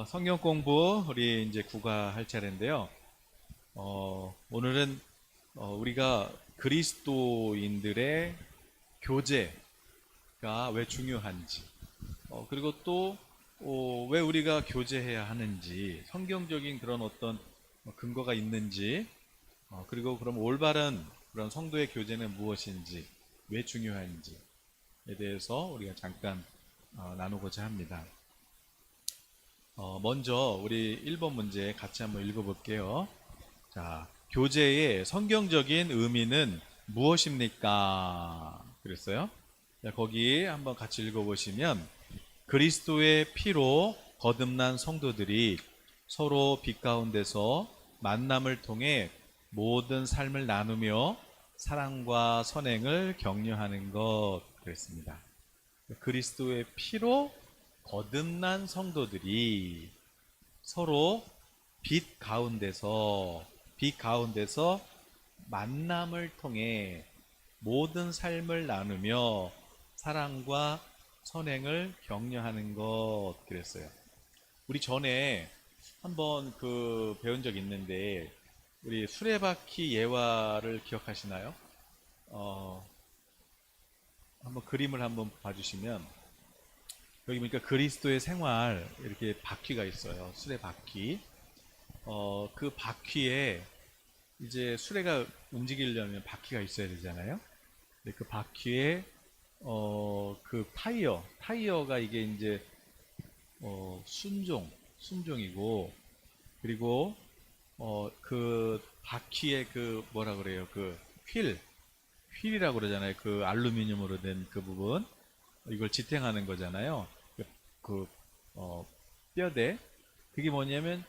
성경 공부 우리 이제 국아할 차례인데요. 오늘은 우리가 그리스도인들의 교제가 왜 중요한지, 그리고 또 왜 우리가 교제해야 하는지, 성경적인 그런 어떤 근거가 있는지, 그리고 그럼 올바른 그런 성도의 교제는 무엇인지, 왜 중요한지에 대해서 우리가 잠깐 나누고자 합니다. 먼저 우리 1번 문제 같이 한번 읽어볼게요. 자, 교제의 성경적인 의미는 무엇입니까? 그랬어요. 자, 거기 한번 같이 읽어보시면 그리스도의 피로 거듭난 성도들이 서로 빛 가운데서 만남을 통해 모든 삶을 나누며 사랑과 선행을 격려하는 것 그랬습니다. 그리스도의 피로 거듭난 성도들이 서로 빛 가운데서 만남을 통해 모든 삶을 나누며 사랑과 선행을 격려하는 것 그랬어요. 우리 전에 한번 배운 적 있는데 우리 수레바퀴 예화를 기억하시나요? 어, 한번 그림을 한번 봐주시면 여기 보니까 그리스도의 생활 이렇게 바퀴가 있어요. 수레 바퀴. 그 바퀴에 이제 수레가 움직이려면 바퀴가 있어야 되잖아요. 근데 그 바퀴에 그 타이어가 이게 이제 순종이고 그리고 그 바퀴에 그 뭐라 그래요? 그 휠이라고 그러잖아요. 그 알루미늄으로 된 그 부분 이걸 지탱하는 거잖아요. 그 어, 뼈대 그게 뭐냐면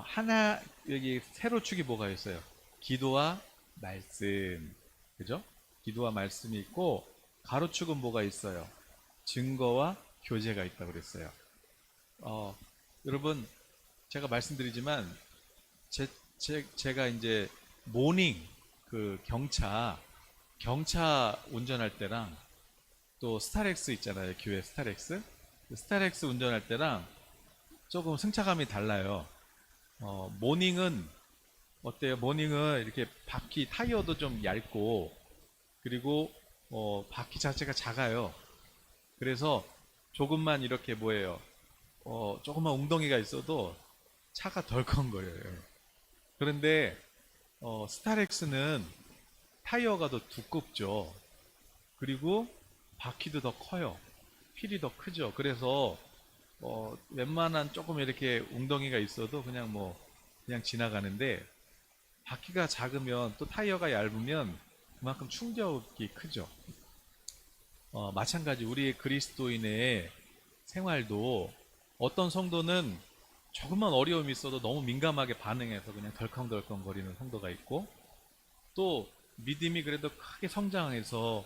하나 여기 세로축이 뭐가 있어요? 기도와 말씀 그죠? 기도와 말씀이 있고 가로축은 뭐가 있어요? 증거와 교제가 있다고 그랬어요. 어, 여러분 제가 말씀드리지만 제가 이제 모닝 그 경차 운전할 때랑 또 스타렉스 있잖아요. 교회 스타렉스. 그 스타렉스 운전할 때랑 조금 승차감이 달라요. 모닝은 어때요? 모닝은 이렇게 바퀴 타이어도 좀 얇고 그리고 바퀴 자체가 작아요. 그래서 조금만 이렇게 뭐예요? 조금만 웅덩이가 있어도 차가 덜컹거려요. 그런데 스타렉스는 타이어가 더 두껍죠. 그리고 바퀴도 더 커요. 휠이 더 크죠. 그래서 웬만한 조금 이렇게 웅덩이가 있어도 그냥 지나가는데 바퀴가 작으면 또 타이어가 얇으면 그만큼 충격이 크죠. 마찬가지 우리 그리스도인의 생활도 어떤 성도는 조금만 어려움이 있어도 너무 민감하게 반응해서 그냥 덜컹덜컹 거리는 성도가 있고 또 믿음이 그래도 크게 성장해서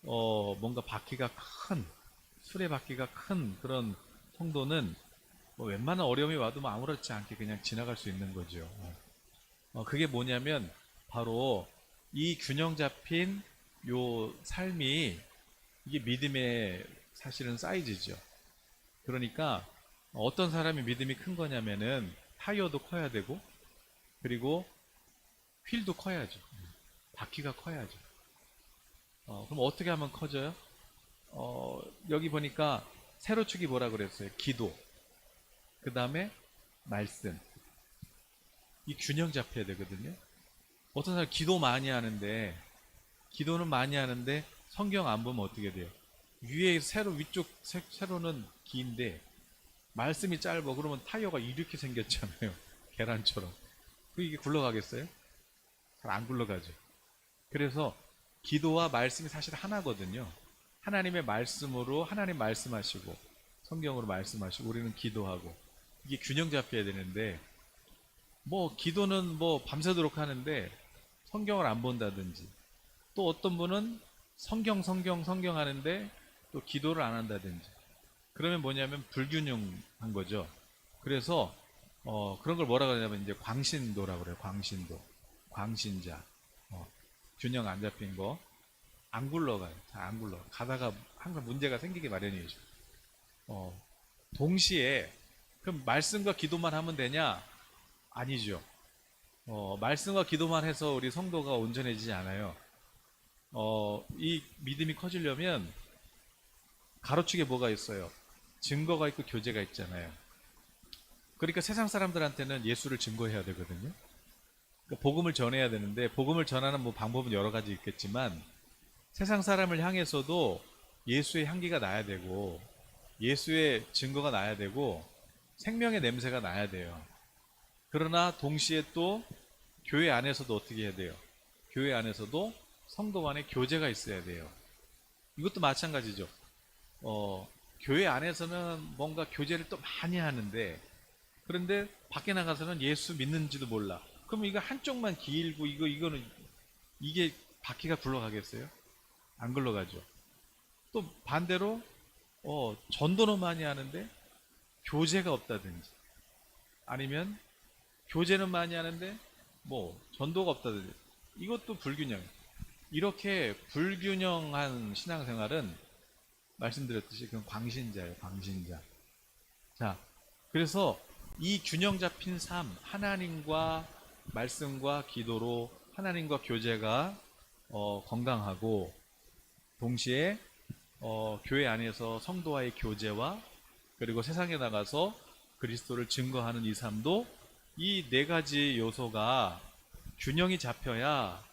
뭔가 수레바퀴가 큰 그런 성도는 뭐 웬만한 어려움이 와도 뭐 아무렇지 않게 그냥 지나갈 수 있는 거죠. 그게 뭐냐면 바로 이 균형 잡힌 요 삶이 이게 믿음의 사실은 사이즈죠. 그러니까 어떤 사람이 믿음이 큰 거냐면은 타이어도 커야 되고 그리고 휠도 커야죠. 바퀴가 커야죠. 그럼 어떻게 하면 커져요? 여기 보니까 세로축이 뭐라 그랬어요? 기도. 그 다음에 말씀. 이 균형 잡혀야 되거든요. 어떤 사람 기도는 많이 하는데 성경 안 보면 어떻게 돼요? 위쪽 세로는 긴데 말씀이 짧아. 그러면 타이어가 이렇게 생겼잖아요. 계란처럼. 이게 굴러가겠어요? 잘 안 굴러가죠. 그래서 기도와 말씀이 사실 하나거든요. 하나님의 말씀으로 하나님 말씀하시고 성경으로 말씀하시고 우리는 기도하고 이게 균형 잡혀야 되는데 뭐 기도는 뭐 밤새도록 하는데 성경을 안 본다든지 또 어떤 분은 성경 하는데 또 기도를 안 한다든지 그러면 뭐냐면 불균형한 거죠. 그래서 그런 걸 뭐라 그러냐면 이제 광신도라고 그래요. 광신자. 균형 안 잡힌 거. 안 굴러가요. 잘 안 굴러. 가다가 항상 문제가 생기기 마련이죠. 어, 동시에 그럼 말씀과 기도만 하면 되냐? 아니죠. 말씀과 기도만 해서 우리 성도가 온전해지지 않아요. 이 믿음이 커지려면 가로축에 뭐가 있어요? 증거가 있고 교제가 있잖아요. 그러니까 세상 사람들한테는 예수를 증거해야 되거든요. 그러니까 복음을 전해야 되는데, 복음을 전하는 뭐 방법은 여러 가지 있겠지만 세상 사람을 향해서도 예수의 향기가 나야 되고, 예수의 증거가 나야 되고, 생명의 냄새가 나야 돼요. 그러나 동시에 또 교회 안에서도 어떻게 해야 돼요? 교회 안에서도 성도 간의 교제가 있어야 돼요. 이것도 마찬가지죠. 교회 안에서는 뭔가 교제를 또 많이 하는데, 그런데 밖에 나가서는 예수 믿는지도 몰라. 그럼 이거 한쪽만 길고 이거는 이게 바퀴가 굴러가겠어요? 안 굴러가죠. 또 반대로 전도는 많이 하는데 교제가 없다든지, 아니면 교제는 많이 하는데 뭐 전도가 없다든지, 이것도 불균형. 이렇게 불균형한 신앙생활은 말씀드렸듯이 그건 광신자예요, 광신자. 자, 그래서 이 균형 잡힌 삶, 하나님과 말씀과 기도로 하나님과 교제가 건강하고, 동시에 교회 안에서 성도와의 교제와, 그리고 세상에 나가서 그리스도를 증거하는 이 삶도, 이 네 가지 요소가 균형이 잡혀야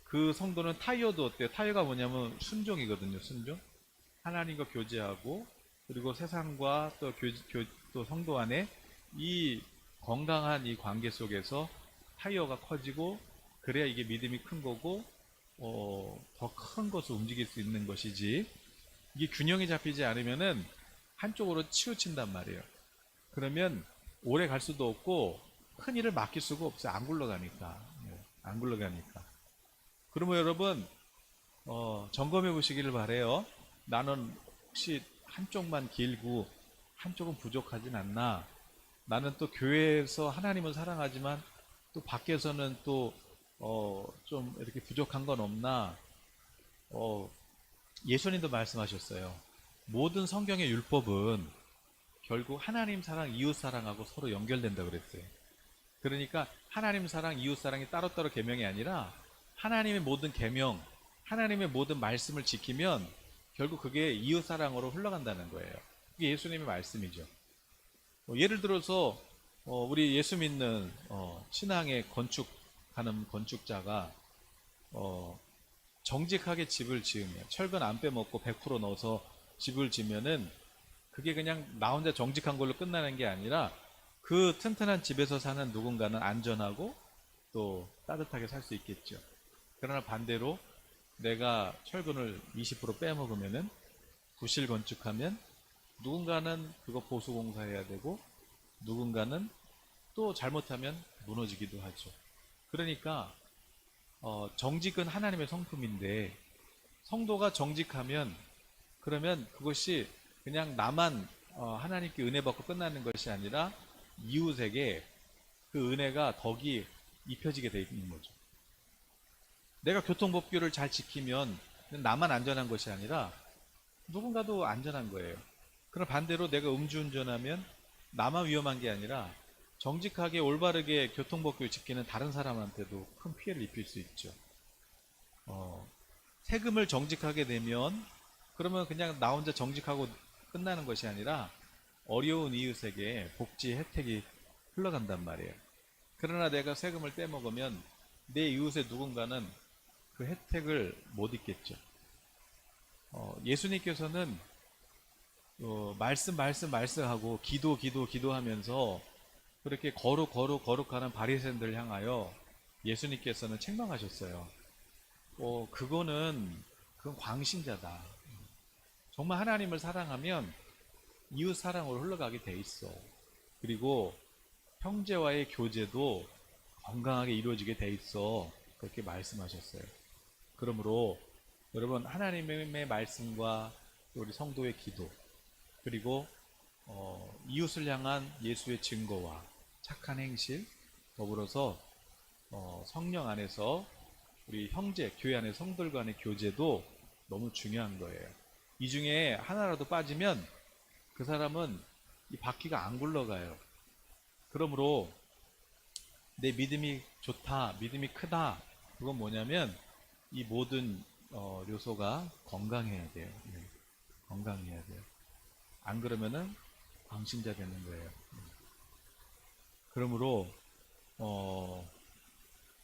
그 성도는 타이어도 어때요? 타이어가 뭐냐면 순종이거든요. 순종. 하나님과 교제하고, 그리고 세상과 또 성도 안에 이 건강한 이 관계 속에서 타이어가 커지고, 그래야 이게 믿음이 큰 거고, 더 큰 것을 움직일 수 있는 것이지, 이게 균형이 잡히지 않으면은 한쪽으로 치우친단 말이에요. 그러면 오래 갈 수도 없고 큰 일을 맡길 수가 없어요. 안 굴러가니까. 안 굴러가니까. 그러면 여러분 점검해 보시기를 바래요. 나는 혹시 한쪽만 길고 한쪽은 부족하진 않나? 나는 또 교회에서 하나님을 사랑하지만 또 밖에서는 또 좀 이렇게 부족한 건 없나? 예수님도 말씀하셨어요. 모든 성경의 율법은 결국 하나님 사랑, 이웃 사랑하고 서로 연결된다 그랬어요. 그러니까 하나님 사랑, 이웃 사랑이 따로따로 계명이 아니라 하나님의 모든 계명, 하나님의 모든 말씀을 지키면 결국 그게 이웃 사랑으로 흘러간다는 거예요. 그게 예수님의 말씀이죠. 예를 들어서 우리 예수 믿는 신앙의 건축하는 건축자가 정직하게 집을 지으면, 철근 안 빼먹고 100% 넣어서 집을 지면은 그게 그냥 나 혼자 정직한 걸로 끝나는 게 아니라, 그 튼튼한 집에서 사는 누군가는 안전하고 또 따뜻하게 살 수 있겠죠. 그러나 반대로 내가 철근을 20% 빼먹으면은, 부실 건축하면 누군가는 그거 보수 공사해야 되고, 누군가는 또 잘못하면 무너지기도 하죠. 그러니까 정직은 하나님의 성품인데, 성도가 정직하면, 그러면 그것이 그냥 나만 하나님께 은혜 받고 끝나는 것이 아니라 이웃에게 그 은혜가 덕이 입혀지게 돼 있는 거죠. 내가 교통법규를 잘 지키면 나만 안전한 것이 아니라 누군가도 안전한 거예요. 그럼 반대로 내가 음주운전하면 나만 위험한 게 아니라 정직하게 올바르게 교통법규를 지키는 다른 사람한테도 큰 피해를 입힐 수 있죠. 세금을 정직하게 내면, 그러면 그냥 나 혼자 정직하고 끝나는 것이 아니라 어려운 이웃에게 복지 혜택이 흘러간단 말이에요. 그러나 내가 세금을 떼먹으면 내 이웃의 누군가는 그 혜택을 못 잊겠죠. 예수님께서는 말씀하고 기도하면서 그렇게 거룩하는 바리새인들을 향하여 예수님께서는 책망하셨어요. 그건 광신자다. 정말 하나님을 사랑하면 이웃 사랑으로 흘러가게 돼 있어. 그리고 형제와의 교제도 건강하게 이루어지게 돼 있어. 그렇게 말씀하셨어요. 그러므로 여러분, 하나님의 말씀과 우리 성도의 기도, 그리고 이웃을 향한 예수의 증거와 착한 행실, 더불어서 성령 안에서 우리 형제, 교회 안의 성들 간의 교제도 너무 중요한 거예요. 이 중에 하나라도 빠지면 그 사람은 이 바퀴가 안 굴러가요. 그러므로 내 믿음이 좋다, 믿음이 크다. 그건 뭐냐면 이 모든 요소가 건강해야 돼요. 네, 건강해야 돼요. 안 그러면은 광신자 되는 거예요. 그러므로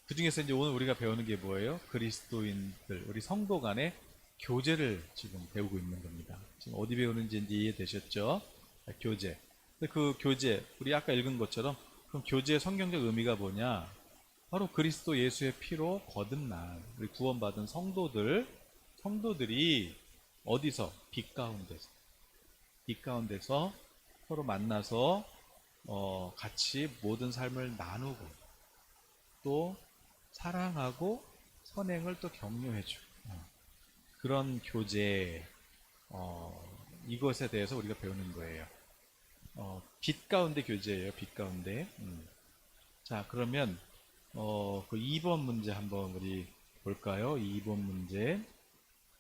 그 중에서 이제 오늘 우리가 배우는 게 뭐예요? 그리스도인들, 우리 성도 간의 교제를 지금 배우고 있는 겁니다. 지금 어디 배우는지 이제 이해되셨죠? 교제. 근데 그 교제, 우리 아까 읽은 것처럼 그럼 교제의 성경적 의미가 뭐냐? 바로 그리스도 예수의 피로 거듭난 우리 구원받은 성도들이 어디서? 빛 가운데서 서로 만나서 같이 모든 삶을 나누고 또 사랑하고 선행을 또 격려해주고 그런 교제 이것에 대해서 우리가 배우는 거예요. 빛 가운데 교제예요. 빛 가운데. 자, 그러면 그 2번 문제 한번 우리 볼까요? 2번 문제.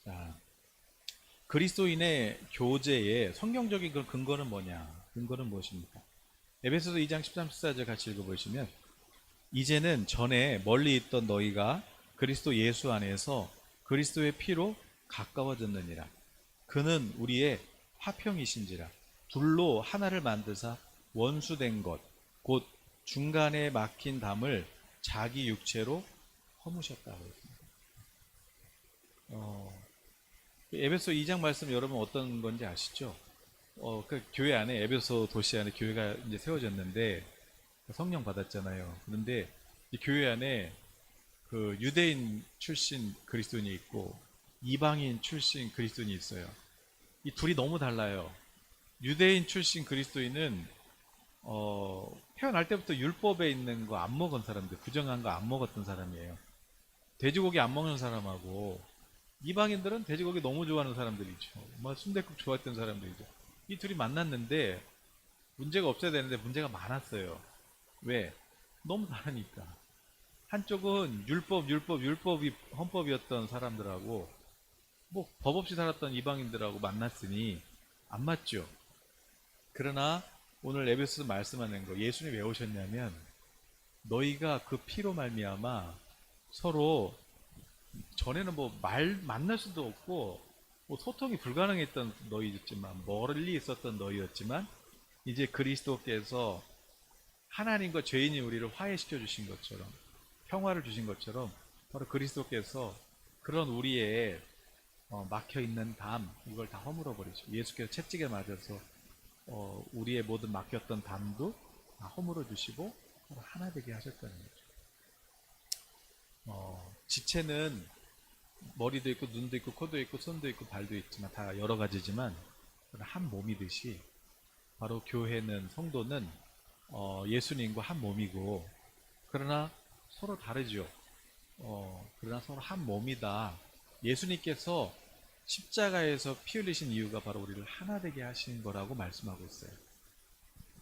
자, 그리스도인의 교제의 성경적인 그 근거는 뭐냐? 근거는 무엇입니까? 에베소서 2장 13, 14절 같이 읽어보시면 이제는 전에 멀리 있던 너희가 그리스도 예수 안에서 그리스도의 피로 가까워졌느니라. 그는 우리의 화평이신지라. 둘로 하나를 만드사 원수된 것, 곧 중간에 막힌 담을 자기 육체로 허무셨다고 했습니다. 에베소 2장 말씀 여러분 어떤 건지 아시죠? 그 교회 안에 에베소 도시 안에 교회가 이제 세워졌는데 성령 받았잖아요. 그런데 이 교회 안에 그 유대인 출신 그리스도인이 있고 이방인 출신 그리스도인이 있어요. 이 둘이 너무 달라요. 유대인 출신 그리스도인은 태어날 때부터 율법에 있는 거 안 먹은 사람들, 부정한 거 안 먹었던 사람이에요. 돼지고기 안 먹는 사람하고 이방인들은 돼지고기 너무 좋아하는 사람들이죠. 뭐 순댓국 좋아했던 사람들이죠. 이 둘이 만났는데 문제가 없어야 되는데 문제가 많았어요. 왜? 너무 다르니까. 한쪽은 율법이 헌법이었던 사람들하고 뭐 법 없이 살았던 이방인들하고 만났으니 안 맞죠. 그러나 오늘 에베소서 말씀하는 거 예수님이 왜 오셨냐면 너희가 그 피로 말미암아 서로 전에는 뭐 만날 수도 없고 뭐 소통이 불가능했던 너희였지만 멀리 있었던 너희였지만 이제 그리스도께서 하나님과 죄인이 우리를 화해시켜 주신 것처럼 평화를 주신 것처럼 바로 그리스도께서 그런 우리의 막혀있는 담 이걸 다 허물어 버리죠. 예수께서 채찍에 맞아서 우리의 모든 막혔던 담도 다 허물어 주시고 하나 되게 하셨다는 거죠. 지체는 머리도 있고 눈도 있고 코도 있고 손도 있고 발도 있지만 다 여러 가지지만 한 몸이듯이 바로 교회는 성도는 예수님과 한 몸이고 그러나 서로 다르죠. 그러나 서로 한 몸이다. 예수님께서 십자가에서 피 흘리신 이유가 바로 우리를 하나 되게 하신 거라고 말씀하고 있어요.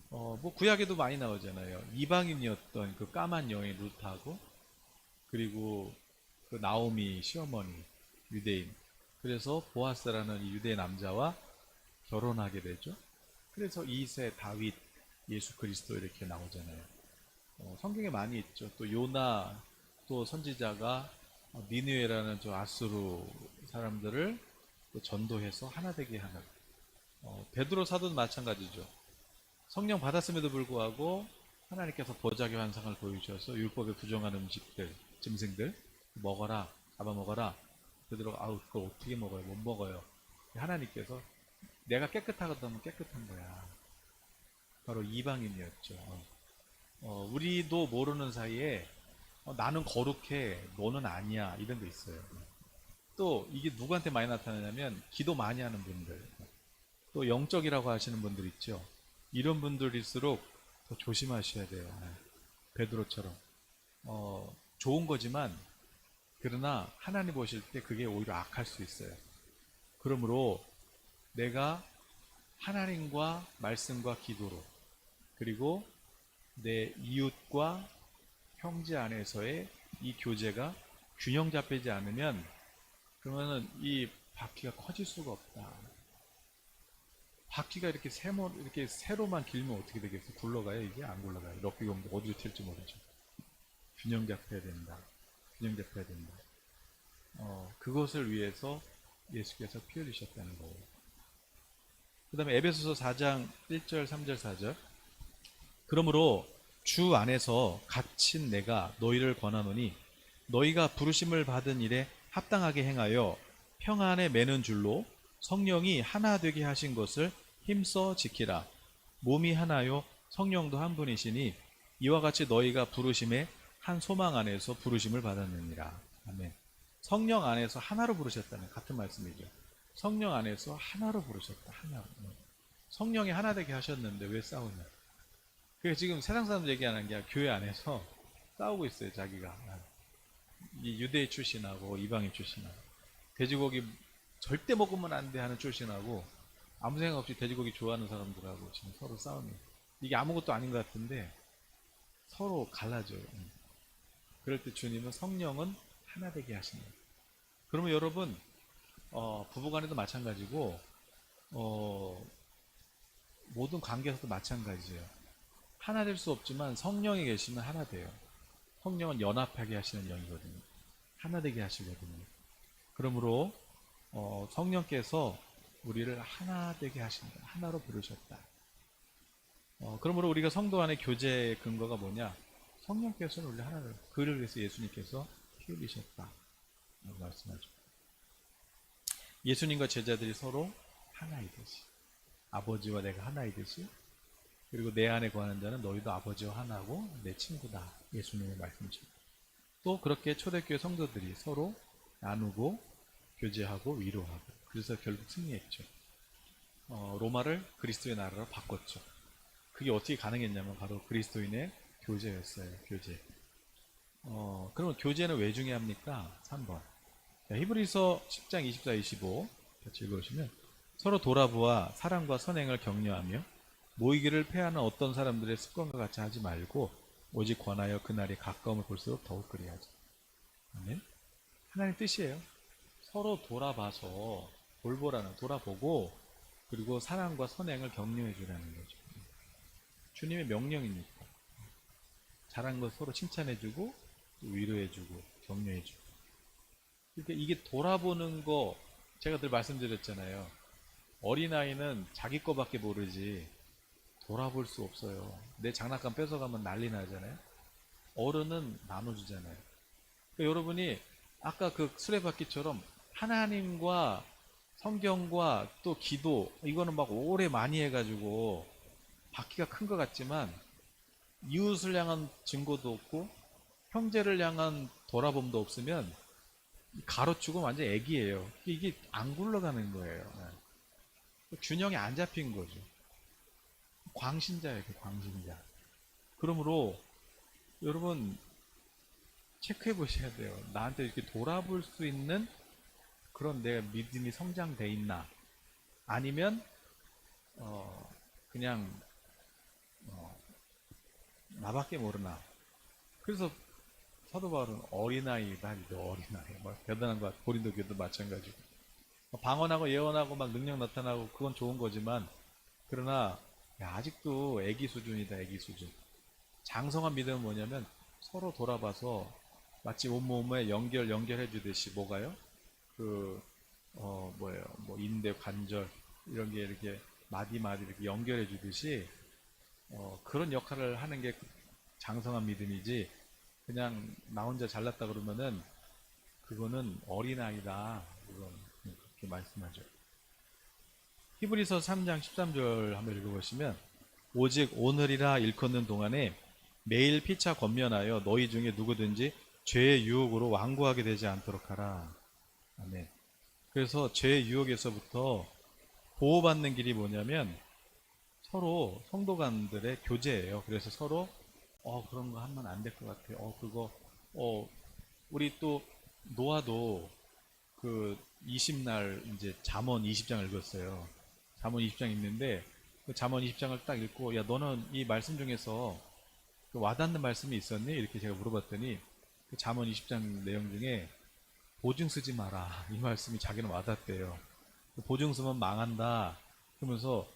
뭐 구약에도 많이 나오잖아요. 이방인이었던 그 까만 여인 룻하고 그리고 그 나오미 시어머니 유대인. 그래서 보아스라는 이 유대 남자와 결혼하게 되죠. 그래서 이세 다윗 예수 그리스도 이렇게 나오잖아요. 성경에 많이 있죠. 또 요나 또 선지자가 니느웨라는 저 아수르 사람들을 또 전도해서 하나 되게 하는 베드로 사도도 마찬가지죠. 성령 받았음에도 불구하고 하나님께서 보자기 환상을 보여주셔서 율법에 부정한 음식들, 짐승들 먹어라, 잡아먹어라. 베드로가 아우 그걸 어떻게 먹어요? 못 먹어요. 하나님께서 내가 깨끗하거든 깨끗한 거야. 바로 이방인이었죠. 우리도 모르는 사이에 나는 거룩해, 너는 아니야 이런 거 있어요. 또 이게 누구한테 많이 나타나냐면 기도 많이 하는 분들, 또 영적이라고 하시는 분들 있죠. 이런 분들일수록 더 조심하셔야 돼요. 베드로처럼 좋은 거지만 그러나 하나님 보실 때 그게 오히려 악할 수 있어요. 그러므로 내가 하나님과 말씀과 기도로 그리고 내 이웃과 형제 안에서의 이 교제가 균형 잡히지 않으면 그러면은 이 바퀴가 커질 수가 없다. 바퀴가 이렇게 이렇게 세로만 길면 어떻게 되겠어? 굴러가요? 이게 안 굴러가요. 럭비 공도 어디로 튈지 모르죠. 균형 잡혀야 된다. 균형 잡혀야 된다. 그것을 위해서 예수께서 피 흘리셨다는 거예요. 그 다음에 에베소서 4장 1절, 3절, 4절. 그러므로 주 안에서 갇힌 내가 너희를 권하노니 너희가 부르심을 받은 일에 합당하게 행하여 평안에 매는 줄로 성령이 하나 되게 하신 것을 힘써 지키라. 몸이 하나요 성령도 한 분이시니 이와 같이 너희가 부르심의 한 소망 안에서 부르심을 받았느니라. 아멘. 성령 안에서 하나로 부르셨다는 같은 말씀이죠. 성령 안에서 하나로 부르셨다. 하나로. 성령이 하나 되게 하셨는데 왜 싸우냐? 그게 지금 세상 사람 얘기하는 게 교회 안에서 싸우고 있어요. 자기가 이 유대인 출신하고 이방인 출신하고 돼지고기 절대 먹으면 안 돼 하는 출신하고 아무 생각 없이 돼지고기 좋아하는 사람들하고 지금 서로 싸웁니다. 이게 아무것도 아닌 것 같은데 서로 갈라져요. 그럴 때 주님은 성령은 하나 되게 하십니다. 그러면 여러분 부부간에도 마찬가지고 모든 관계에서도 마찬가지예요. 하나 될 수 없지만 성령이 계시면 하나 돼요. 성령은 연합하게 하시는 영이거든요. 하나 되게 하시거든요. 그러므로 성령께서 우리를 하나 되게 하신다. 하나로 부르셨다. 그러므로 우리가 성도 안의 교제의 근거가 뭐냐? 성령께서는 우리 하나를 그를 위해서 예수님께서 피 흘리셨다. 라고 말씀하죠. 예수님과 제자들이 서로 하나이듯이 아버지와 내가 하나이듯이 그리고 내 안에 거하는 자는 너희도 아버지와 하나고 내 친구다. 예수님의 말씀이죠. 또 그렇게 초대교회 성도들이 서로 나누고 교제하고 위로하고 그래서 결국 승리했죠. 로마를 그리스도의 나라로 바꿨죠. 그게 어떻게 가능했냐면 바로 그리스도인의 교제였어요. 교제. 그러면 교제는 왜 중요합니까? 3번. 자, 히브리서 10장 24, 25 같이 읽어보시면 서로 돌아보아 사랑과 선행을 격려하며 모이기를 패하는 어떤 사람들의 습관과 같이 하지 말고 오직 권하여 그날이 가까움을 볼수록 더욱 그리하자. 아멘. 하나님 뜻이에요. 서로 돌아봐서 돌아보고 그리고 사랑과 선행을 격려해 주라는 거죠. 주님의 명령이니까. 잘한 것 서로 칭찬해주고 위로해주고 격려해주고. 그러니까 이게 돌아보는 거 제가 늘 말씀드렸잖아요. 어린아이는 자기 거밖에 모르지 돌아볼 수 없어요. 내 장난감 뺏어가면 난리 나잖아요. 어른은 나눠주잖아요. 그러니까 여러분이 아까 그 수레바퀴처럼 하나님과 성경과 또 기도 이거는 막 오래 많이 해가지고 바퀴가 큰 것 같지만 이웃을 향한 증거도 없고 형제를 향한 돌아봄도 없으면 가로치고 완전 애기예요. 이게 안 굴러가는 거예요. 균형이 안 잡힌 거죠. 광신자예요. 광신자. 그러므로 여러분 체크해 보셔야 돼요. 나한테 이렇게 돌아볼 수 있는 그런 내 믿음이 성장돼 있나 아니면 그냥 나밖에 모르나. 그래서 사도 바울은 어린아이다. 어린아이. 대단한 것 같아. 고린도 교도 마찬가지고. 방언하고 예언하고 막 능력 나타나고 그건 좋은 거지만 그러나 아직도 애기 수준이다. 애기 수준. 장성한 믿음은 뭐냐면 서로 돌아봐서 마치 온몸에 연결해 주듯이 뭐가요? 뭐 인대 관절 이런 게 이렇게 마디 이렇게 연결해 주듯이 그런 역할을 하는 게 장성한 믿음이지 그냥 나 혼자 잘났다 그러면은 그거는 어린아이다. 그렇게 말씀하죠. 히브리서 3장 13절 한번 읽어보시면 오직 오늘이라 일컫는 동안에 매일 피차 권면하여 너희 중에 누구든지 죄의 유혹으로 완고하게 되지 않도록 하라. 아멘. 그래서 죄의 유혹에서부터 보호받는 길이 뭐냐면 서로 성도간들의 교제예요. 그래서 서로 그런 거 하면 안 될 것 같아. 우리 또 노아도 그 20날 이제 잠언 20장 읽었어요. 잠언 20장 읽는데 그 잠언 20장을 딱 읽고 야 너는 이 말씀 중에서 그 와닿는 말씀이 있었니? 이렇게 제가 물어봤더니 그 잠언 20장 내용 중에 보증 쓰지 마라 이 말씀이 자기는 와닿대요. 보증 쓰면 망한다. 그러면서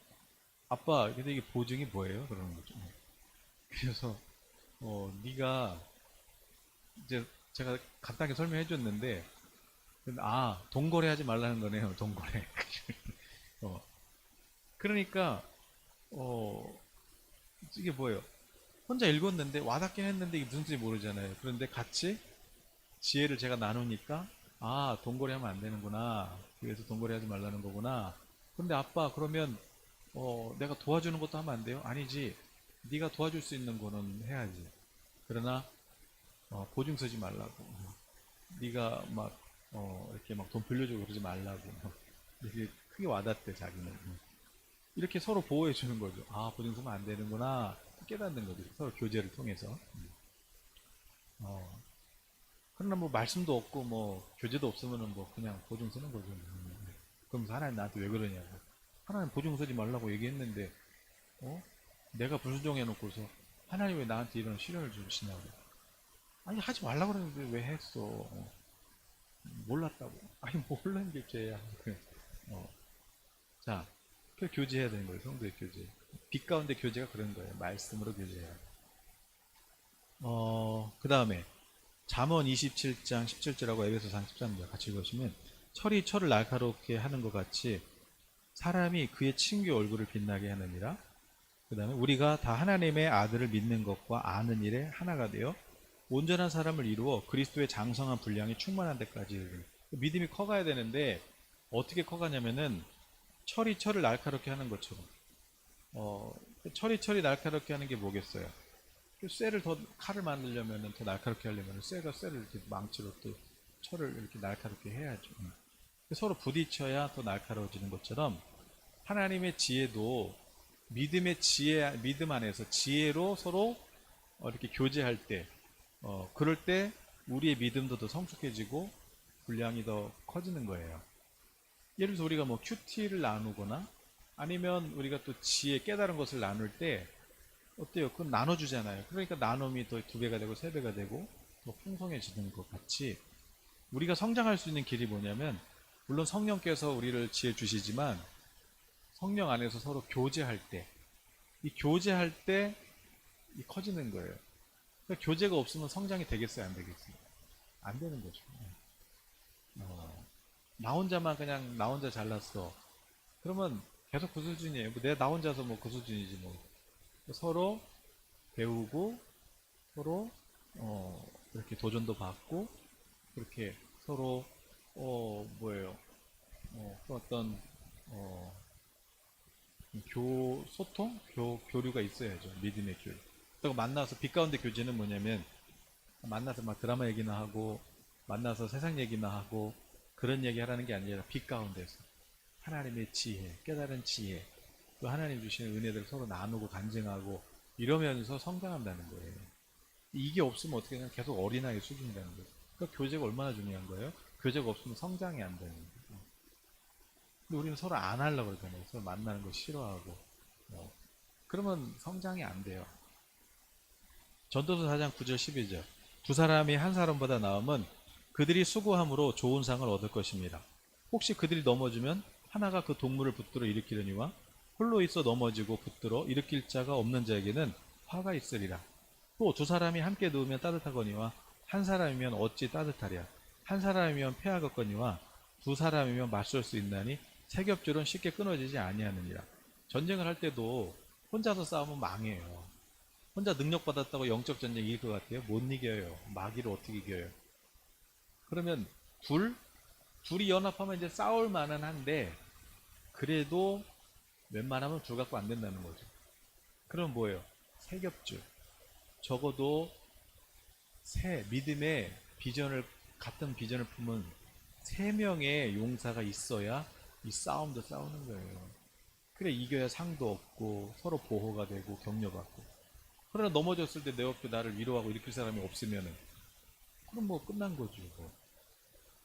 아빠, 근데 이게 보증이 뭐예요? 그러는 거죠. 그래서 네가 이제 제가 간단하게 설명해 줬는데 동거래 하지 말라는 거네요. 동거래. 어, 그러니까 어, 이게 뭐예요? 혼자 읽었는데 와닿긴 했는데 이게 무슨 뜻인지 모르잖아요. 그런데 같이 지혜를 제가 나누니까 동거래 하면 안 되는구나. 그래서 동거래 하지 말라는 거구나. 근데 아빠 그러면 내가 도와주는 것도 하면 안 돼요? 아니지. 네가 도와줄 수 있는 거는 해야지. 그러나 보증 서지 말라고. 네가 막 이렇게 막 돈 빌려주고 그러지 말라고. 이렇게 크게 와닿대 자기는. 이렇게 서로 보호해 주는 거죠. 보증 서면 안 되는구나. 깨닫는 거죠. 서로 교제를 통해서. 어, 그러나 뭐 말씀도 없고 뭐 교제도 없으면은 뭐 그냥 보증 서는 거죠. 그러면서 하나님 나한테 왜 그러냐고. 하나님 보증 서지 말라고 얘기했는데 어? 내가 불순종해 놓고서 하나님 왜 나한테 이런 시련을 주시냐고. 아니 하지 말라고 그랬는데 왜 했어. 몰랐다고. 아니 몰랐는 게 죄야. 어. 자, 그 교제해야 되는 거예요. 성도의 교제. 빛 가운데 교제가 그런 거예요. 말씀으로 교제해야. 그 다음에 잠언 27장 17절하고 에베소서 13절 같이 읽으시면 철이 철을 날카롭게 하는 것 같이 사람이 그의 친구 얼굴을 빛나게 하느니라. 그 다음에 우리가 다 하나님의 아들을 믿는 것과 아는 일에 하나가 되어 온전한 사람을 이루어 그리스도의 장성한 분량이 충만한 데까지 이르는. 믿음이 커가야 되는데 어떻게 커가냐면은 철이 철을 날카롭게 하는 것처럼 철이 철이 날카롭게 하는 게 뭐겠어요? 그 쇠를 더 칼을 만들려면 더 날카롭게 하려면 쇠가 쇠를 이렇게 망치로 또 철을 이렇게 날카롭게 해야죠. 서로 부딪혀야 더 날카로워지는 것처럼 하나님의 지혜도 믿음의 지혜, 믿음 안에서 지혜로 서로 이렇게 교제할 때, 그럴 때 우리의 믿음도 더 성숙해지고 분량이 더 커지는 거예요. 예를 들어서 우리가 뭐 큐티를 나누거나 아니면 우리가 또 지혜 깨달은 것을 나눌 때 어때요? 그건 나눠주잖아요. 그러니까 나눔이 더 두 배가 되고 세 배가 되고 더 풍성해지는 것 같이 우리가 성장할 수 있는 길이 뭐냐면 물론 성령께서 우리를 지혜 주시지만 성령 안에서 서로 교제할 때 이 교제할 때 이 커지는 거예요. 그러니까 교제가 없으면 성장이 되겠어요? 안 되겠어요? 안 되는 거죠. 나 혼자만 그냥 나 혼자 잘났어. 그러면 계속 그 수준이에요. 뭐 내가 나 혼자서 뭐 그 수준이지 뭐. 서로 배우고 서로 이렇게 도전도 받고 그렇게 서로 뭐예요? 그 어떤 어, 소통, 교류가 있어야죠. 믿음의 교류. 또 만나서 빛 가운데 교제는 뭐냐면 만나서 막 드라마 얘기나 하고 만나서 세상 얘기나 하고 그런 얘기 하라는 게 아니라 빛 가운데서 하나님의 지혜, 깨달은 지혜, 또 하나님 주시는 은혜들 서로 나누고 간증하고 이러면서 성장한다는 거예요. 이게 없으면 어떻게 그냥 계속 어린아이 수준이라는 거예요. 그러니까 교제가 얼마나 중요한 거예요? 교제가 없으면 성장이 안 되는 거예요. 근데 우리는 서로 안 하려고 그러잖아요. 서로 만나는 거 싫어하고. 그러면 성장이 안 돼요. 전도서 4장 9절 12절. 두 사람이 한 사람보다 나으면 그들이 수고함으로 좋은 상을 얻을 것입니다. 혹시 그들이 넘어지면 하나가 그 동물을 붙들어 일으키려니와 홀로 있어 넘어지고 붙들어 일으킬 자가 없는 자에게는 화가 있으리라. 또 두 사람이 함께 누우면 따뜻하거니와 한 사람이면 어찌 따뜻하랴. 한 사람이면 패하겠거니와 두 사람이면 맞설 수 있나니 세 겹줄은 쉽게 끊어지지 아니하느니라. 전쟁을 할 때도 혼자서 싸우면 망해요. 혼자 능력받았다고 영적 전쟁 이길 것 같아요? 못 이겨요. 마귀를 어떻게 이겨요? 그러면 둘이 연합하면 이제 싸울 만은 한데 그래도 웬만하면 둘 갖고 안 된다는 거죠. 그럼 뭐예요? 세 겹줄. 적어도 믿음의 같은 비전을 품은 세 명의 용사가 있어야 이 싸움도 싸우는 거예요. 그래 이겨야 상도 없고 서로 보호가 되고 격려받고. 그러나 넘어졌을 때 내 옆에 나를 위로하고 일으킬 사람이 없으면은 그럼 뭐 끝난 거죠. 뭐.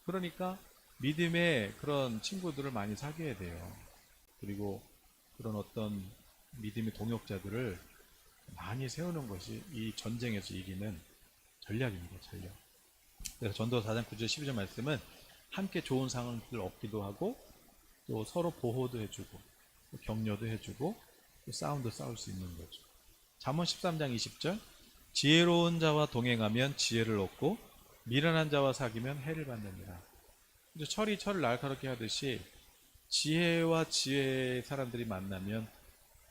그러니까 믿음의 그런 친구들을 많이 사귀어야 돼요. 그리고 그런 어떤 믿음의 동역자들을 많이 세우는 것이 이 전쟁에서 이기는 전략입니다. 전략. 그래서 전도 4장 9절 12절 말씀은 함께 좋은 상을 얻기도 하고 또 서로 보호도 해주고 또 격려도 해주고 또 싸움도 싸울 수 있는 거죠. 잠언 13장 20절 지혜로운 자와 동행하면 지혜를 얻고 미련한 자와 사귀면 해를 받느니라. 이제 철이 철을 날카롭게 하듯이 지혜와 지혜의 사람들이 만나면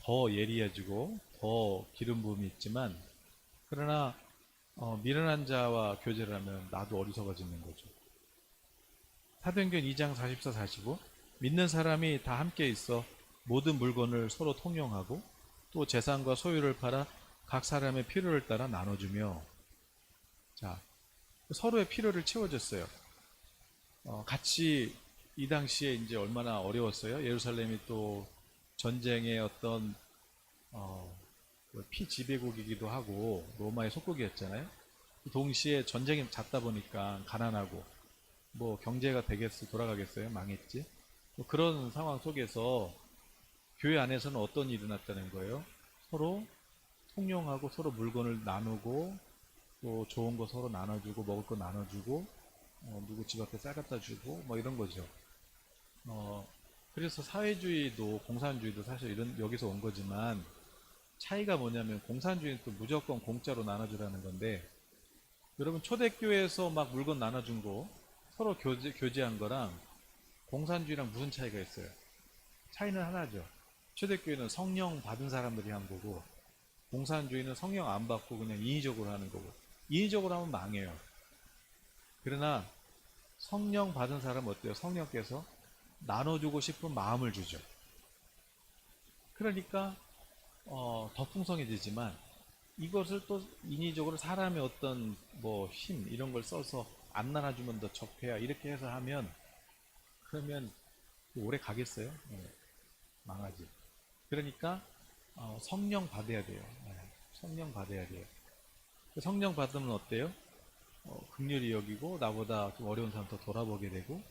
더 예리해지고 더 기름 부음이 있지만, 그러나 미련한 자와 교제를 하면 나도 어리석어지는 거죠. 사도행전 2장 44, 45 믿는 사람이 다 함께 있어 모든 물건을 서로 통용하고 또 재산과 소유를 팔아 각 사람의 필요를 따라 나눠주며. 자, 서로의 필요를 채워줬어요. 같이 이 당시에 이제 얼마나 어려웠어요. 예루살렘이 또 전쟁의 어떤 피지배국이기도 하고 로마의 속국이었잖아요. 동시에 전쟁이 잦다 보니까 가난하고 뭐 경제가 되겠어 돌아가겠어요? 망했지. 뭐 그런 상황 속에서 교회 안에서는 어떤 일이 일어났다는 거예요. 서로 통용하고 서로 물건을 나누고 또 좋은 거 서로 나눠주고 먹을 거 나눠주고 누구 집 앞에 쌀 갖다 주고 뭐 이런 거죠. 그래서 사회주의도 공산주의도 사실 이런 여기서 온 거지만, 차이가 뭐냐면 공산주의는 또 무조건 공짜로 나눠주라는 건데, 여러분 초대교회에서 막 물건 나눠준 거 서로 교제한 거랑 공산주의랑 무슨 차이가 있어요? 차이는 하나죠. 초대교회는 성령 받은 사람들이 한 거고, 공산주의는 성령 안 받고 그냥 인위적으로 하는 거고. 인위적으로 하면 망해요. 그러나 성령 받은 사람은 어때요? 성령께서 나눠주고 싶은 마음을 주죠. 그러니까 더 풍성해지지만, 이것을 또 인위적으로 사람의 어떤 뭐 힘 이런 걸 써서 안 나눠주면 더 적폐야 이렇게 해서 하면, 그러면 오래 가겠어요? 망하지. 그러니까 성령 받아야 돼요. 성령 받아야 돼요. 성령 받으면 어때요? 긍휼히 여기고 나보다 좀 어려운 사람 더 돌아보게 되고,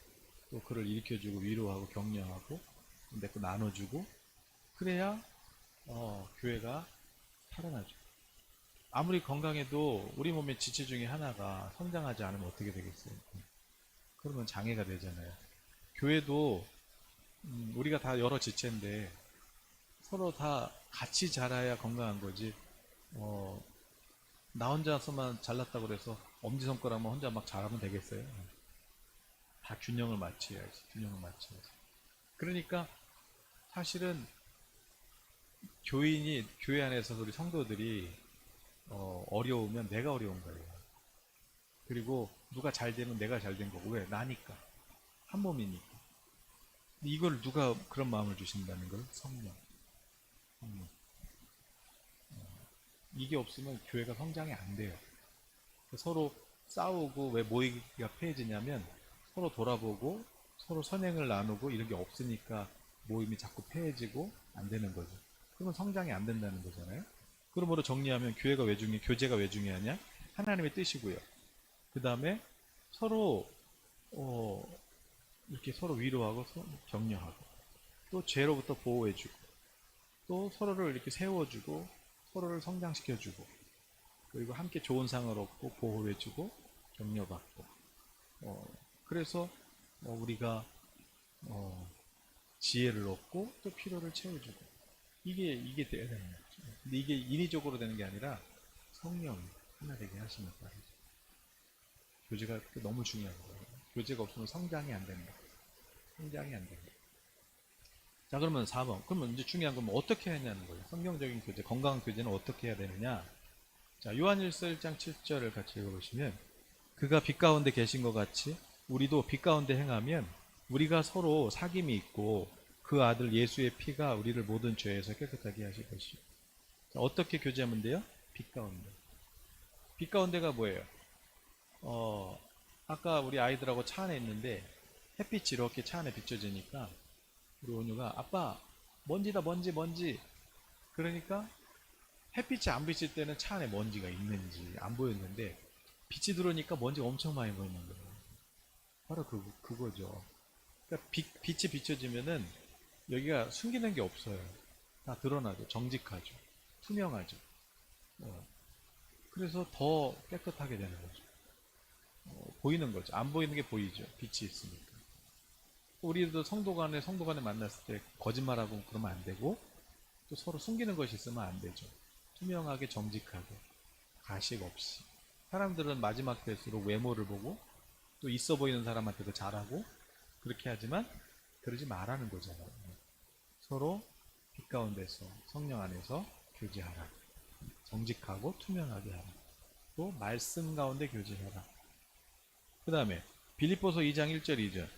또 그를 일으켜주고 위로하고 격려하고 내 거 나눠주고, 그래야 교회가 살아나죠. 아무리 건강해도 우리 몸의 지체 중에 하나가 성장하지 않으면 어떻게 되겠어요? 그러면 장애가 되잖아요. 교회도 우리가 다 여러 지체인데 서로 다 같이 자라야 건강한 거지. 나 혼자서만 잘났다고 그래서 엄지손가락만 혼자 막 잘하면 되겠어요? 다 균형을 맞춰야지. 균형을 맞춰야지. 그러니까 사실은 교회 안에서 우리 성도들이 어려우면 내가 어려운 거예요. 그리고 누가 잘 되면 내가 잘 된 거고. 왜? 나니까. 한 몸이니까. 이걸 누가 그런 마음을 주신다는 걸? 성령. 성령. 이게 없으면 교회가 성장이 안 돼요. 서로 싸우고 왜 모이기가 폐해지냐면, 서로 돌아보고 서로 선행을 나누고 이런 게 없으니까 모임이 자꾸 폐해지고 안 되는 거죠. 그러면 성장이 안 된다는 거잖아요. 그러므로 정리하면 교제가 왜 중요하냐? 하나님의 뜻이고요. 그 다음에 서로 이렇게 서로 위로하고 격려하고, 또 죄로부터 보호해주고, 또 서로를 이렇게 세워주고 서로를 성장시켜주고, 그리고 함께 좋은 상을 얻고 보호해주고 격려받고. 그래서 우리가 지혜를 얻고 또 필요를 채워주고, 이게 돼야 되는 거죠. 근데 이게 인위적으로 되는 게 아니라 성령이 하나 되게 하시는 거예요. 교제가 너무 중요한 거예요. 교제가 없으면 성장이 안 된다. 성장이 안 된다. 자, 그러면 4번. 그러면 이제 중요한 건 어떻게 하냐는 거예요. 성경적인 교제, 건강한 교제는 어떻게 해야 되느냐. 자, 요한일서 1장 7절을 같이 읽어보시면, 그가 빛 가운데 계신 것 같이 우리도 빛 가운데 행하면 우리가 서로 사귐이 있고 그 아들 예수의 피가 우리를 모든 죄에서 깨끗하게 하실 것이요. 자, 어떻게 교제하면 돼요? 빛 가운데. 빛 가운데가 뭐예요? 아까 우리 아이들하고 차 안에 있는데 햇빛이 이렇게 차 안에 비춰지니까 우리 온유가 아빠 먼지다 먼지. 그러니까 햇빛이 안 비칠 때는 차 안에 먼지가 있는지 안 보였는데, 빛이 들어오니까 먼지가 엄청 많이 보이는 거예요. 바로 그거죠. 그러니까 빛이 비춰지면은 여기가 숨기는 게 없어요. 다 드러나죠. 정직하죠. 투명하죠. 그래서 더 깨끗하게 되는 거죠. 보이는 거죠. 안 보이는 게 보이죠. 빛이 있으니까. 우리도 성도 간에 만났을 때 거짓말하고 그러면 안 되고, 또 서로 숨기는 것이 있으면 안 되죠. 투명하게 정직하게 가식 없이. 사람들은 마지막 때일수록 외모를 보고 또 있어 보이는 사람한테도 잘하고 그렇게 하지만 그러지 말라는 거잖아요. 서로 빛 가운데서 성령 안에서 교제하라. 정직하고 투명하게 하라. 또 말씀 가운데 교제하라. 그 다음에 빌립보서 2장 1절 2절.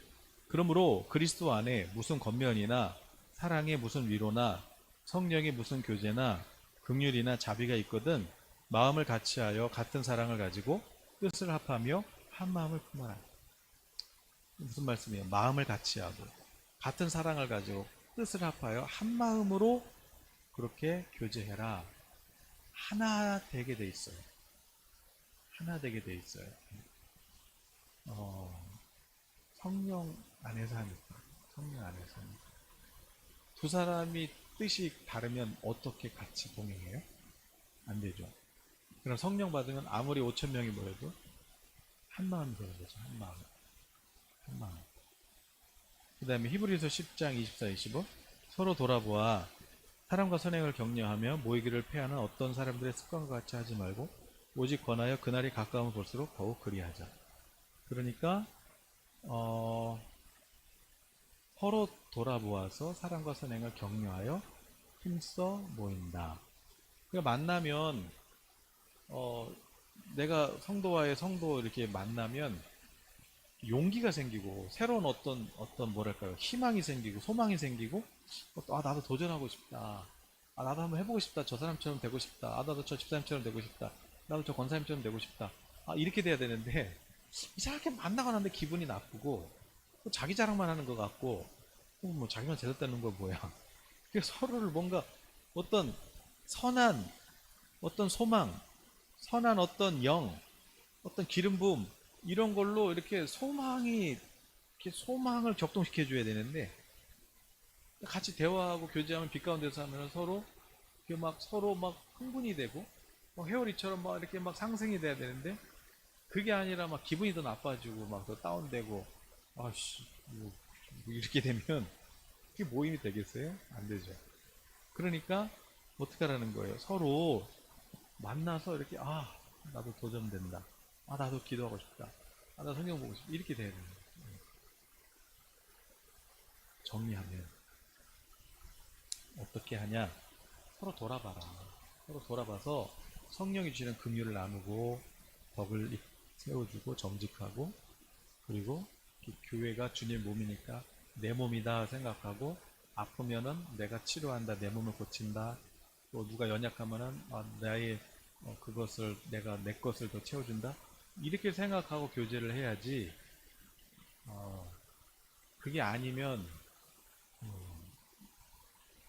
그러므로 그리스도 안에 무슨 겉면이나 사랑의 무슨 위로나 성령의 무슨 교제나 긍휼이나 자비가 있거든 마음을 같이하여 같은 사랑을 가지고 뜻을 합하며 한 마음을 품어라. 무슨 말씀이에요? 마음을 같이하고 같은 사랑을 가지고 뜻을 합하여 한 마음으로 그렇게 교제해라. 하나 되게 돼 있어요. 하나 되게 돼 있어요. 성령 안에서 하니까. 성령 안에서 하니까. 두 사람이 뜻이 다르면 어떻게 같이 동행해요? 안 되죠. 그럼 성령 받으면 아무리 5천 명이 모여도 한 마음이 되는 거죠. 한 마음. 한 마음. 그 다음에 히브리서 10장 24, 25. 서로 돌아보아 사람과 선행을 격려하며 모이기를 패하는 어떤 사람들의 습관과 같이 하지 말고 오직 권하여 그날이 가까우면 볼수록 더욱 그리하자. 그러니까 서로 돌아보아서 사랑과 선행을 격려하여 힘써 모인다. 그러니까 만나면 내가 성도와의 성도 이렇게 만나면 용기가 생기고 새로운 어떤 뭐랄까요 희망이 생기고 소망이 생기고 나도 도전하고 싶다. 나도 한번 해보고 싶다. 저 사람처럼 되고 싶다. 나도 저 집사님처럼 되고 싶다. 나도 저 권사님처럼 되고 싶다. 이렇게 돼야 되는데 이상하게 만나고 나는데 기분이 나쁘고 또 자기 자랑만 하는 것 같고 뭐 자기만 제대로 되는 거 뭐야. 그래서 서로를 뭔가 어떤 선한 어떤 소망, 선한 어떤 영, 어떤 기름 부음 이런 걸로 이렇게 소망을 격동시켜 줘야 되는데 같이 대화하고 교제하면 빛 가운데서 하면 서로 막 흥분이 되고 회오리처럼 막 이렇게 막 상승이 돼야 되는데 그게 아니라 막 기분이 더 나빠지고 막 더 다운되고 뭐 이렇게 되면 그게 모임이 되겠어요? 안 되죠. 그러니까 어떻게 하라는 거예요? 서로 만나서 이렇게 나도 도전된다. 나도 기도하고 싶다. 나도 성경 보고 싶다. 이렇게 돼야 돼요. 정리하면 어떻게 하냐? 서로 돌아봐라. 서로 돌아봐서 성령이 주시는 긍휼을 나누고 덕을 세워주고 정직하고 그리고 교회가 주님 몸이니까 내 몸이다 생각하고 아프면은 내가 치료한다. 내 몸을 고친다. 또 누가 연약하면은 나의 그것을 내가 내 것을 더 채워준다. 이렇게 생각하고 교제를 해야지. 그게 아니면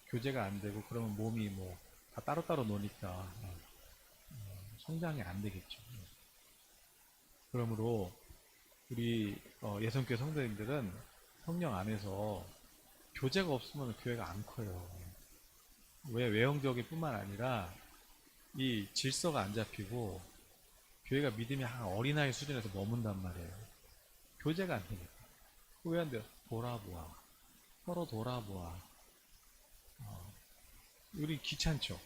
교제가 안 되고 그러면 몸이 뭐 다 따로따로 노니까 성장이 안 되겠죠. 그러므로 우리 예성교회 성도님들은 성령 안에서 교제가 없으면 교회가 안 커요. 왜 외형적일 뿐만 아니라 이 질서가 안 잡히고 교회가 믿음이 한 어린아이 수준에서 머문단 말이에요. 교제가 안 되니까. 왜 안 돼요? 돌아보아. 서로 돌아보아. 우리 귀찮죠.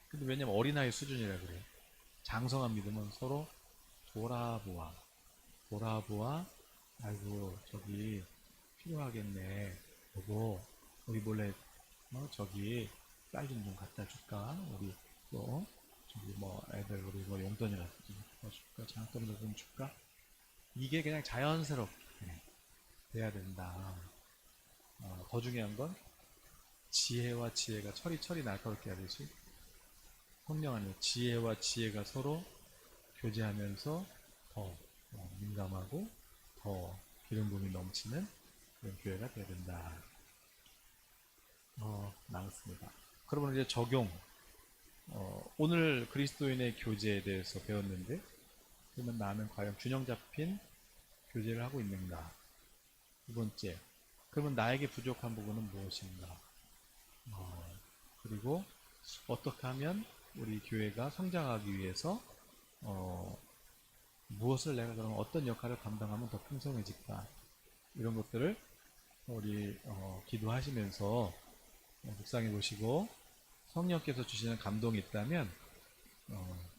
근데 왜냐면 어린아이 수준이라 그래요. 장성한 믿음은 서로 돌아보아. 돌아보아. 아이고 저기 필요하겠네. 여보 우리 몰래 저기 쌀 좀 갖다 줄까? 우리 또 저기 뭐 애들 우리 뭐 용돈이라도 좀 줄까? 장학금도 좀 줄까? 이게 그냥 자연스럽게 돼야 된다. 더 중요한 건 지혜와 지혜가 철이 날카롭게 하듯이 성령 안에 지혜와 지혜가 서로 교제하면서 더 민감하고 더 기름 부음이 넘치는 그런 교회가 되어야 된다. 나왔습니다. 그러면 이제 적용. 오늘 그리스도인의 교제에 대해서 배웠는데, 그러면 나는 과연 균형 잡힌 교제를 하고 있는가? 두 번째, 그러면 나에게 부족한 부분은 무엇인가? 그리고 어떻게 하면 우리 교회가 성장하기 위해서 무엇을 내가 그러면 어떤 역할을 감당하면 더 풍성해질까? 이런 것들을 우리 기도하시면서 묵상해 보시고 성령께서 주시는 감동이 있다면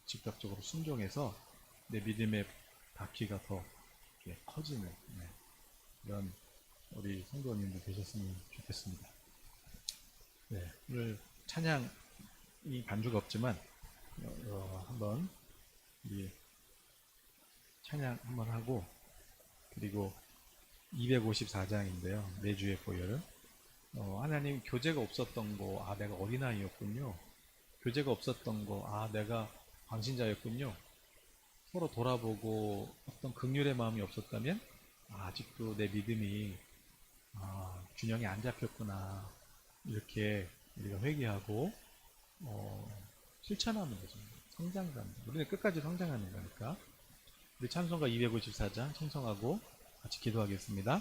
즉각적으로 순종해서 내 믿음의 바퀴가 더 이렇게 커지는 이런 우리 성도님들 되셨으면 좋겠습니다. 네, 오늘 찬양이 반주가 없지만 한번 우리 찬양 한번 하고 그리고 254장인데요. 내주의 보혈. 하나님 교제가 없었던 거, 내가 어린아이였군요. 교제가 없었던 거, 내가 광신자였군요. 서로 돌아보고 어떤 긍휼의 마음이 없었다면 아직도 내 믿음이 균형이 안 잡혔구나. 이렇게 우리가 회개하고 실천하는 거죠. 성장감. 우리는 끝까지 성장하는 거니까. 우리 찬송가 254장 찬송하고 같이 기도하겠습니다.